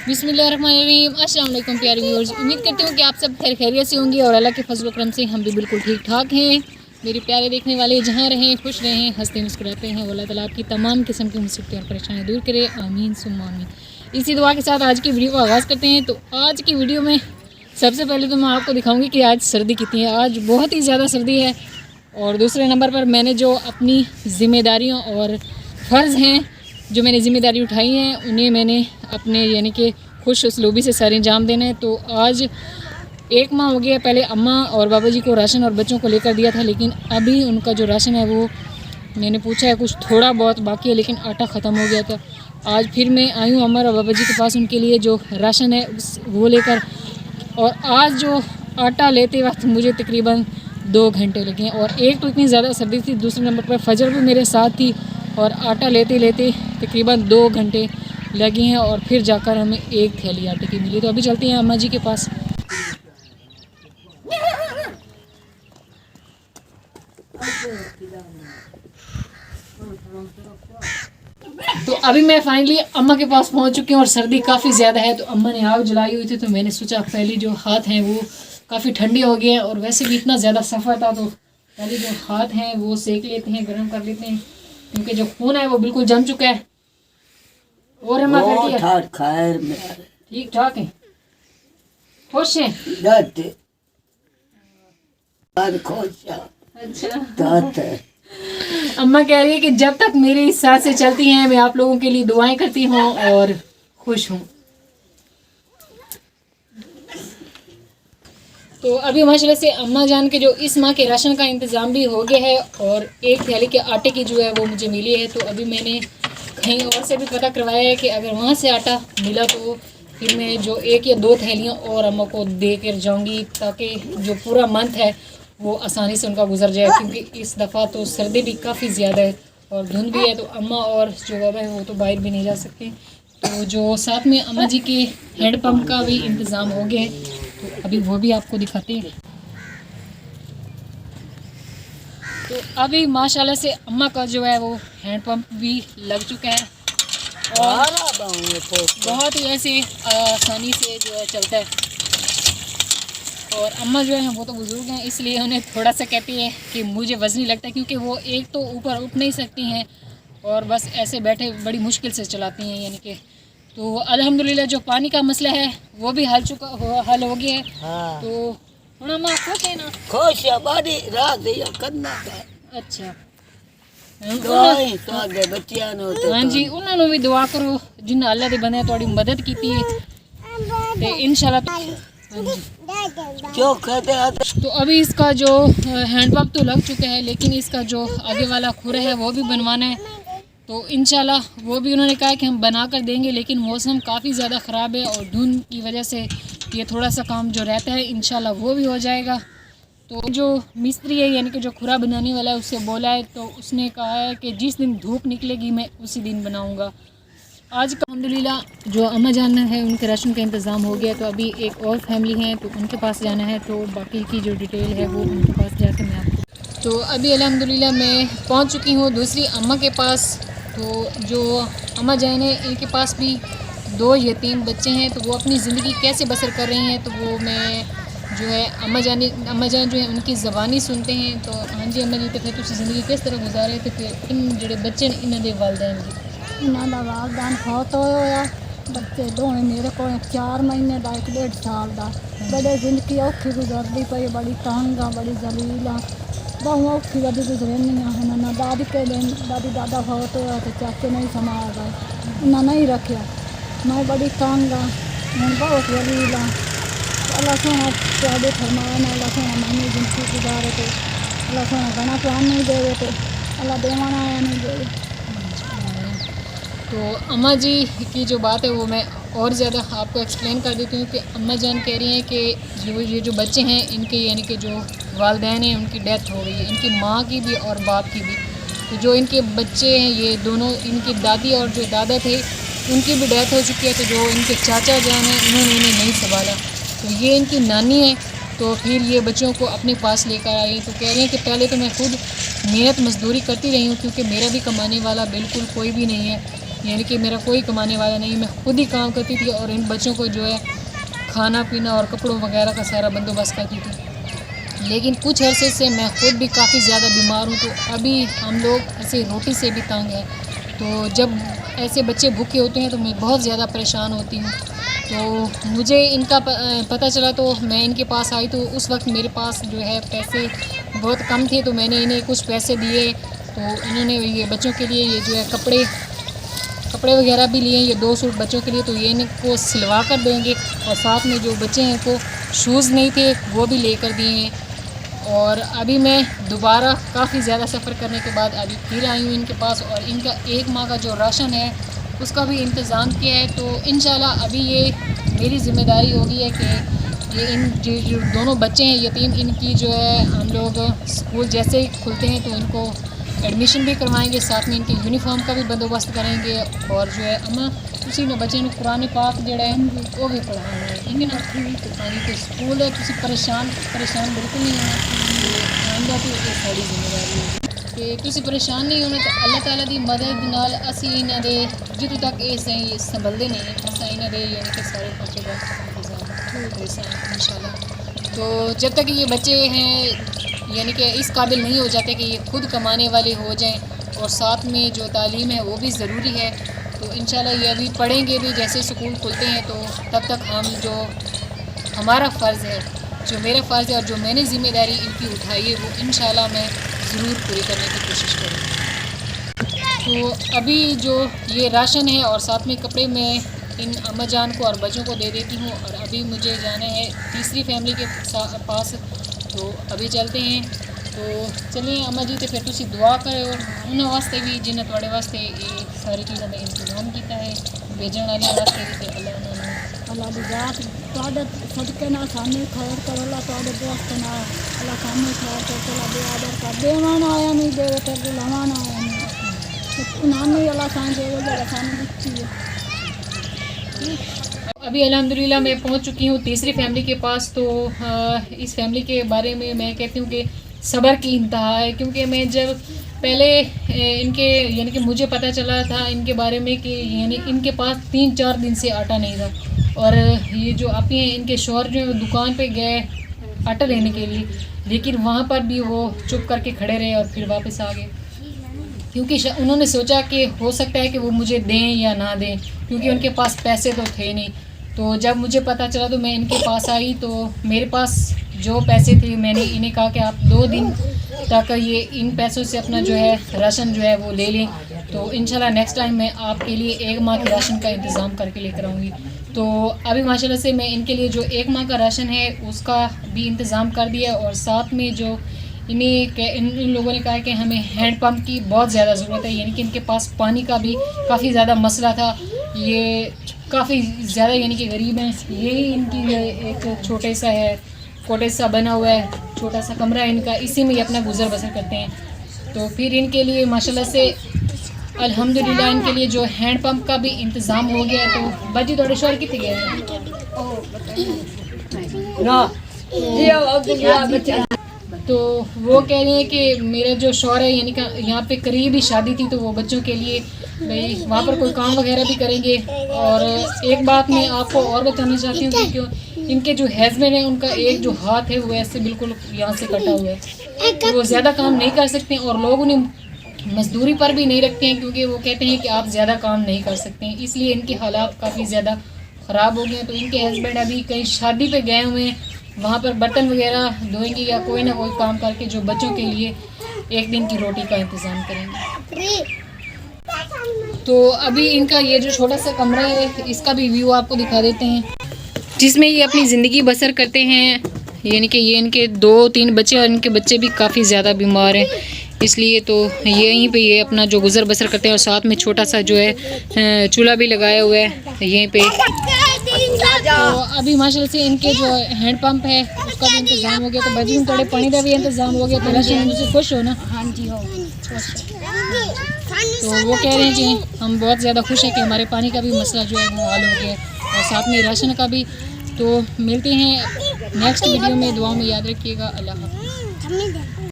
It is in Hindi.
बिस्मिल्लाहिर्रहमानिर्रहीम। अस्सलाम वालेकुम प्यारे व्यूअर्स, उम्मीद करती हूँ कि आप सब खैर खैरियत से होंगे और अल्लाह के फजल करम से हम भी बिल्कुल ठीक ठाक हैं। मेरे प्यारे देखने वाले जहाँ रहें खुश रहें, हंसते मुस्कुराते हैं। अल्लाह ताला आपकी तमाम किस्म की मुसीबतें और परेशानियाँ दूर करे, आमीन सुम्मा आमीन। इसी दुआ के साथ आज की वीडियो को आगाज़ करते हैं। तो आज की वीडियो में सबसे पहले तो मैं आपको दिखाऊँगी कि आज सर्दी कितनी है। आज बहुत ही ज़्यादा सर्दी है। और दूसरे नंबर पर मैंने जो अपनी ज़िम्मेदारियों और फ़र्ज़ हैं, जो मैंने ज़िम्मेदारी उठाई हैं, उन्हें मैंने अपने यानी कि खुश उसलूबी से सर अंजाम देना है। तो आज 1 माह हो गया, पहले अम्मा और बाबा जी को राशन और बच्चों को लेकर दिया था, लेकिन अभी उनका जो राशन है वो मैंने पूछा है, कुछ थोड़ा बहुत बाकी है, लेकिन आटा ख़त्म हो गया था। आज फिर मैं आई हूँ अम्मा और बाबा जी के पास उनके लिए जो राशन है वो लेकर। और आज जो आटा लेते वक्त मुझे तकरीबन 2 घंटे लगे। और एक तो इतनी ज़्यादा सर्दी थी, दूसरे नंबर पर फजर भी मेरे साथ थी और आटा लेते लेते तकरीबन 2 घंटे लगे हैं। और फिर जाकर हमें 1 थैली आटे की मिली। तो अभी चलते हैं अम्मा जी के पास। तो अभी मैं फाइनली अम्मा के पास पहुंच चुकी हूँ और सर्दी काफ़ी ज़्यादा है। तो अम्मा ने आग जलाई हुई थी, तो मैंने सोचा पहले जो हाथ हैं वो काफ़ी ठंडे हो गए हैं और वैसे भी इतना ज़्यादा सफ़र था, तो पहले जो हाथ हैं वो सेक लेते हैं, गर्म कर लेते हैं, क्योंकि जो खून है वो बिल्कुल जम चुका है। और अम्मा ठीक ठाक है, खुश हैं। अच्छा, अम्मा कह रही है कि जब तक मेरी साथ से चलती हैं मैं आप लोगों के लिए दुआएं करती हूँ और खुश हूँ। तो अभी माशाल्लाह से अम्मा जान के जो इस माह के राशन का इंतज़ाम भी हो गया है और 1 थैली के आटे की जो है वो मुझे मिली है। तो अभी मैंने कहीं और से भी पता करवाया है कि अगर वहाँ से आटा मिला तो फिर मैं जो 1 या 2 थैलियाँ और अम्मा को दे कर जाऊँगी, ताकि जो पूरा मंथ है वो आसानी से उनका गुजर जाए, क्योंकि इस दफ़ा तो सर्दी भी काफ़ी ज़्यादा है और धुंध भी है। तो अम्मा और जो बाबा है वो तो बाहर भी नहीं जा सकते। तो जो साथ में अम्मा जी के हैंड पंप का भी इंतज़ाम हो गया है, तो अभी वो भी आपको दिखाते हैं। तो अभी माशाल्लाह से अम्मा का जो है वो हैंड पंप भी लग चुका है और बहुत ही ऐसे आसानी से जो है चलता है। और अम्मा जो है वो तो बुज़ुर्ग हैं, इसलिए उन्हें थोड़ा सा कहती है कि मुझे वज़न नहीं लगता, क्योंकि वो एक तो ऊपर उठ नहीं सकती हैं और बस ऐसे बैठे बड़ी मुश्किल से चलाती हैं यानी कि। तो अल्हम्दुलिल्लाह जो पानी का मसला है वो भी हल हो गया है। हाँ। तो हुण अम्मा खुश है ना? खुश है, बड़ी रात है करना है। अच्छा, हाँ जी, उन्होंने भी दुआ करो जिन्हें अल्लाह दे बंदे थोड़ी मदद की थी ते इंशाल्लाह। तो अभी इसका जो हैंडपंप तो लग चुका है, लेकिन इसका जो आगे वाला खुरा है वो भी बनवाना है। तो इंशाल्लाह वो भी उन्होंने कहा कि हम बना कर देंगे, लेकिन मौसम काफ़ी ज़्यादा ख़राब है और धुंध की वजह से ये थोड़ा सा काम जो रहता है इंशाल्लाह वो भी हो जाएगा। तो जो मिस्त्री है यानी कि जो खुरा बनाने वाला है उससे बोला है, तो उसने कहा है कि जिस दिन धूप निकलेगी मैं उसी दिन बनाऊँगा। आज का अल्हम्दुलिल्लाह जो अम्मा जान है उनके राशन का इंतज़ाम हो गया। तो अभी एक और फैमिली है तो उनके पास जाना है, तो बाकी की जो डिटेल है वो उनके पास जाकर मैं आपको। तो अभी अल्हम्दुलिल्लाह मैं पहुंच चुकी हूँ दूसरी अम्मा के पास। तो जो अम्मा जान है इनके पास भी 2 यतीम बच्चे हैं, तो वो अपनी ज़िंदगी कैसे बसर कर रही हैं, तो वो मैं जो है अम्मा जान जो है उनकी ज़बानी सुनते हैं। तो हाँ जी अम्मा जी, तो फिर तुसी ज़िंदगी किस तरह गुजारे थे फिर इन जोड़े बच्चे ने इन्हों के वालदैन जी? इन्हों का वालदान फौत होया, बच्चे दोवें मेरे को 4 महीने का 1.5 साल का। बड़े जिंदगी औखी गुजरती पई, बड़ी तंग आ, बड़ी जलील आ, बहुत औखी बड़ी गुजरनी है ना। दादी के दिन दादी दादा फौत होया तो चाचे नहीं संभाल गए, इन्हें नहीं रखा। मैं बड़ी तंग आ, हूँ बहुत जलील आ। अल्लाह सोना चाहे फरमाए ना, अल्लाह सोना मैंने जिंदगी गुजारे तो अल्लाह सोना घना प्यार नहीं देवे, तो अल्लाह देवाना आया नहीं देवे। तो अम्मा जी की जो बात है वो मैं और ज़्यादा आपको एक्सप्लेन कर देती हूँ कि अम्मा जान कह रही हैं कि ये जो बच्चे हैं इनके यानी कि जो वालदैन हैं उनकी डेथ हो गई है, इनकी माँ की भी और बाप की भी। तो जो इनके बच्चे हैं ये दोनों, इनकी दादी और जो दादा थे उनकी भी डेथ हो चुकी है। तो जो इनके चाचा जान हैं उन्होंने इन्हें नहीं संभाला, तो ये इनकी नानी है। तो फिर ये बच्चों को अपने पास लेकर आई। तो कह रही हैं कि पहले तो मैं खुद मेहनत मजदूरी करती रही हूँ, क्योंकि मेरा भी कमाने वाला बिल्कुल कोई भी नहीं है, यानी कि मेरा कोई कमाने वाला नहीं, मैं खुद ही काम करती थी और इन बच्चों को जो है खाना पीना और कपड़ों वगैरह का सारा बंदोबस्त करती थी। लेकिन कुछ अरसे से मैं खुद भी काफ़ी ज़्यादा बीमार हूँ, तो अभी हम लोग ऐसे रोटी से भी तंग हैं। तो जब ऐसे बच्चे भूखे होते हैं तो मैं बहुत ज़्यादा परेशान होती हूँ। तो मुझे इनका पता चला तो मैं इनके पास आई, तो उस वक्त मेरे पास जो है पैसे बहुत कम थे, तो मैंने इन्हें कुछ पैसे दिए। तो इन्होंने ये बच्चों के लिए ये जो है कपड़े वगैरह भी लिए, ये 2 सूट बच्चों के लिए, तो ये इनको सिलवा कर देंगे। और साथ में जो बच्चे हैं को शूज़ नहीं थे वो भी लेकर दिए हैं। और अभी मैं दोबारा काफ़ी ज़्यादा सफ़र करने के बाद अभी फिर आई हूँ इनके पास, और इनका 1 माह का जो राशन है उसका भी इंतज़ाम किया है। तो इंशाल्लाह अभी ये मेरी ज़िम्मेदारी होगी है कि ये इन जो दोनों बच्चे हैं यतीम, इनकी जो है हम लोग स्कूल जैसे ही खुलते हैं तो इनको एडमिशन भी करवाएंगे, साथ में इनके यूनिफॉर्म का भी बंदोबस्त करेंगे। और जो है अम्मा उसी ने बच्चे कुरान पाक जोड़ा है वो भी पढ़ाना है, ठीक है ना। तो स्कूल है, तुम परेशान बिल्कुल नहीं होना, आइंदा तो ये साड़ी जिम्मेदारी है कि तुम परेशान नहीं होना। तो अल्लाह ताला दी मदद नाल असी इन्हां दे जितों तक ये सही संभलते नहीं अस इन्हां दे यानी कि सारे खर्चे का इंतजाम इंशाल्लाह। तो जब तक ये बच्चे हैं यानी कि इस काबिल नहीं हो जाते कि ये खुद कमाने वाले हो जाएं, और साथ में जो तालीम है वो भी ज़रूरी है, तो इंशाल्लाह ये अभी पढ़ेंगे भी। जैसे स्कूल खुलते हैं तो तब तक हम जो हमारा फ़र्ज़ है, जो मेरा फ़र्ज़ है और जो मैंने ज़िम्मेदारी इनकी उठाई है वो इंशाल्लाह मैं ज़रूर पूरी करने की कोशिश करूँगी। तो अभी जो ये राशन है और साथ में कपड़े मैं इन अम्मा जान को और बच्चों को दे देती हूँ, और अभी मुझे जाना है तीसरी फैमिली के पास, तो अभी चलते हैं। तो चलिए अम्मा जी, तो फिर तुम दुआ करो उन्होंने वास्ते भी जिन्हें थोड़े वास्ते ये सारी चीज़ों का इंतजाम किया है, भेजने वाले वास्ते भी। अल्लाह दी जात तुहाडे सदके नाल सानू खैर कर, अल्लाह तुहाडे दोस्त नाल अल्लाह सानू खैर कर, चला दे आदर कर, देवाना आया नहीं देवे ते बुलावाना आया नहीं, नानी अल्लाह सान देवे जरा सानू दित्ती है। अभी अल्हम्दुलिल्लाह मैं पहुंच चुकी हूँ तीसरी फैमिली के पास। तो इस फैमिली के बारे में मैं कहती हूँ कि सब्र की इंतहा है, क्योंकि मैं जब पहले इनके यानी कि मुझे पता चला था इनके बारे में कि यानी इनके पास 3-4 दिन से आटा नहीं था, और ये जो आपी हैं इनके शौहर जो दुकान पे गए आटा लेने के लिए, लेकिन वहाँ पर भी वो चुप करके खड़े रहे और फिर वापस आ गए, क्योंकि उन्होंने सोचा कि हो सकता है कि वो मुझे दें या ना दें, क्योंकि उनके पास पैसे तो थे नहीं। तो जब मुझे पता चला तो मैं इनके पास आई, तो मेरे पास जो पैसे थे मैंने इन्हें कहा कि आप 2 दिन तक ये इन पैसों से अपना जो है राशन जो है वो ले लें, तो इंशाल्लाह नेक्स्ट टाइम मैं आपके लिए 1 माह के राशन का इंतज़ाम करके लेकर आऊँगी। तो अभी माशाल्लाह से मैं इनके लिए जो 1 माह का राशन है उसका भी इंतज़ाम कर दिया, और साथ में जो इन लोगों ने कहा कि हमें हैंड पंप की बहुत ज़्यादा ज़रूरत है, यानी कि इनके पास पानी का भी काफ़ी ज़्यादा मसला था, ये काफ़ी ज़्यादा यानी कि गरीब हैं। यही इनकी एक छोटे सा है कॉटेज सा बना हुआ है, छोटा सा कमरा है इनका, इसी में ही अपना गुजर बसर करते हैं। तो फिर इनके लिए माशाल्लाह से अल्हम्दुलिल्लाह इनके लिए जो हैंड पंप का भी इंतज़ाम हो गया। तो बाजी थोड़े शोर कितने गए हैं तो वो कह रही हैं कि मेरा जो शौहर है यानी कि यहाँ पे करीब ही शादी थी, तो वो बच्चों के लिए भाई वहाँ पर कोई काम वगैरह भी करेंगे। और एक बात मैं आपको और बताना चाहती हूँ कि क्यों इनके जो हस्बैंड है उनका एक जो हाथ है वो ऐसे बिल्कुल यहाँ से कटा हुआ है, तो वो ज़्यादा काम नहीं कर सकते और लोग उन्हें मजदूरी पर भी नहीं रखते हैं, क्योंकि वो कहते हैं कि आप ज़्यादा काम नहीं कर सकते हैं, इसलिए इनके हालात काफ़ी ज़्यादा ख़राब हो गए हैं। तो इनके हस्बैंड अभी कहीं शादी पे गए हुए हैं, वहाँ पर बर्तन वगैरह धोएंगे या कोई ना कोई काम करके जो बच्चों के लिए एक दिन की रोटी का इंतज़ाम करेंगे। तो अभी इनका ये जो छोटा सा कमरा है इसका भी व्यू आपको दिखा देते हैं, जिसमें ये अपनी ज़िंदगी बसर करते हैं। यानी कि ये इनके 2-3 बच्चे और इनके बच्चे भी काफ़ी ज़्यादा बीमार हैं, इसलिए तो यहीं पे ये अपना जो गुज़र बसर करते हैं। और साथ में छोटा सा जो है चूल्हा भी लगाया हुआ है यहीं पे। तो अभी माशाल्लाह से इनके जो हैंड पंप है उसका भी इंतज़ाम हो गया, तो बजी में थोड़े पानी का भी इंतज़ाम हो गया। तो राशन से खुश हो ना? हाँ जी हो। तो वो कह रहे हैं जी हम बहुत ज़्यादा खुश हैं कि हमारे पानी का भी मसला जो है वो हल हो गया और साथ में राशन का भी। तो मिलते हैं नेक्स्ट वीडियो में, दुआ में याद रखिएगा। अल्लाह हाफ़िज़।